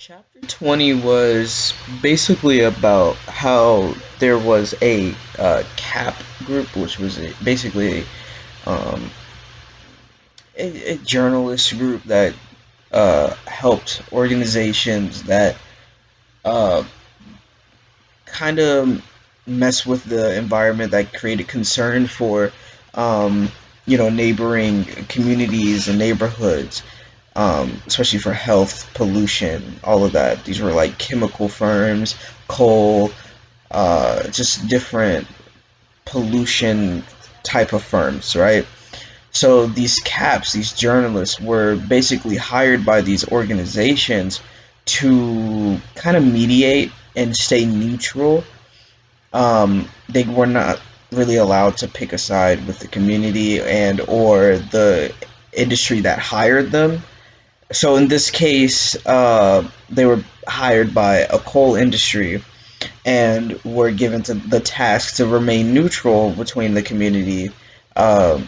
Chapter 20 was basically about how there was a CAP group, which was basically um, a journalist group that helped organizations that uh, kind of mess with the environment, that created concern for um, neighboring communities and neighborhoods, especially for health, pollution, all of that. These were like chemical firms, coal, just different pollution type of firms, right? So these caps, these journalists, were basically hired by these organizations to kind of mediate and stay neutral. They were not really allowed to pick a side with the community and or the industry that hired them. So in this case, they were hired by a coal industry and were given to the task to remain neutral between the community uh,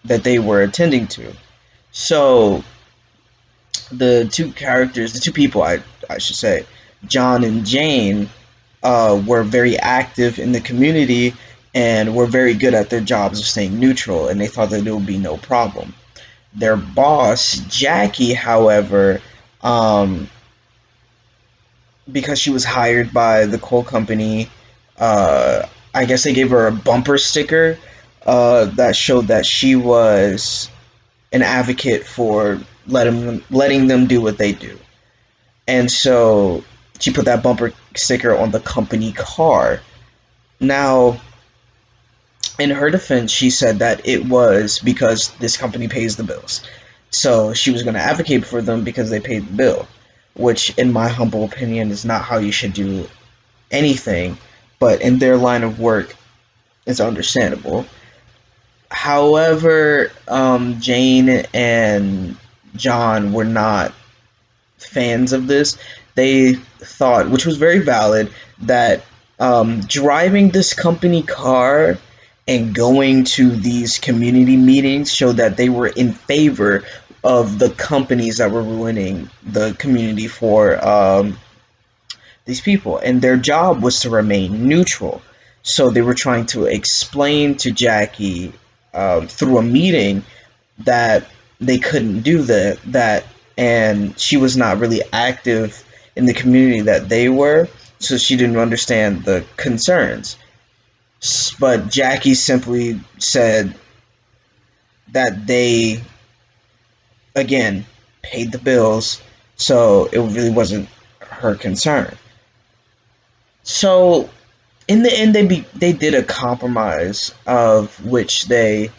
that they were attending to. So the two people, I should say, John and Jane, were very active in the community and were very good at their jobs of staying neutral, and they thought that there would be no problem. Their boss, Jackie, however, um, because she was hired by the coal company, I guess they gave her a bumper sticker that showed that she was an advocate for letting them do what they do. And so she put that bumper sticker on the company car. Now, in her defense, she said that it was because this company pays the bills. So she was going to advocate for them because they paid the bill, which, in my humble opinion, is not how you should do anything. But in their line of work, it's understandable. However, Jane and John were not fans of this. They thought, which was very valid, that driving this company car and going to these community meetings showed that they were in favor of the companies that were ruining the community for these people. And their job was to remain neutral. So they were trying to explain to Jackie through a meeting that they couldn't do that, and she was not really active in the community that they were, so she didn't understand the concerns. But Jackie simply said that they, again, paid the bills, so it really wasn't her concern. So in the end, they did a compromise of which they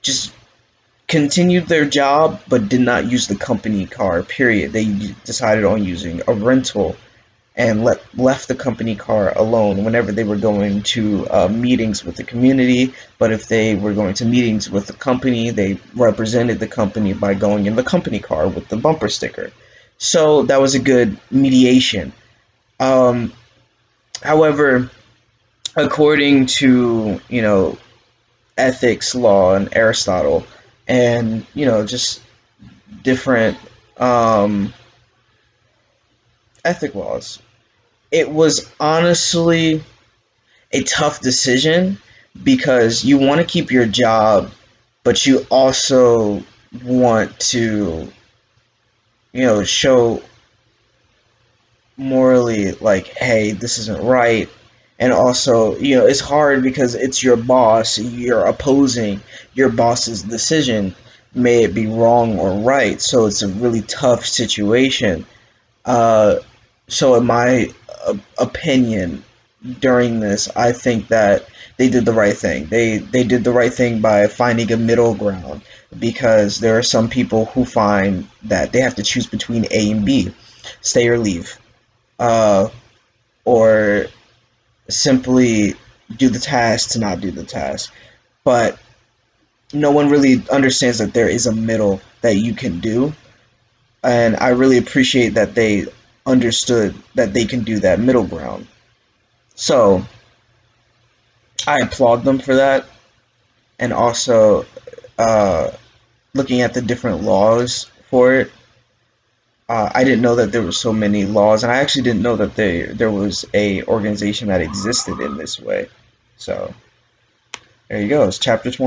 just continued their job but did not use the company car, period. They decided on using a rental and left the company car alone whenever they were going to meetings with the community. But if they were going to meetings with the company, they represented the company by going in the company car with the bumper sticker. So that was a good mediation. Um, However, according to ethics law and Aristotle, and just different um, ethic laws. It was honestly a tough decision because you want to keep your job, but you also want to, show morally like, hey, this isn't right. And also, it's hard because it's your boss, you're opposing your boss's decision, may it be wrong or right. So it's a really tough situation. Uh, so, in my opinion, during this, I think that they did the right thing. They did the right thing by finding a middle ground because there are some people who find that they have to choose between A and B, stay or leave, uh, or simply do the task to not do the task. But no one really understands that there is a middle that you can do, and I really appreciate that they understood that they can do that middle ground. So I applaud them for that, and also uh, looking at the different laws for it. I didn't know that there were so many laws, and I actually didn't know that there was a organization that existed in this way. So there you go. It's chapter 20.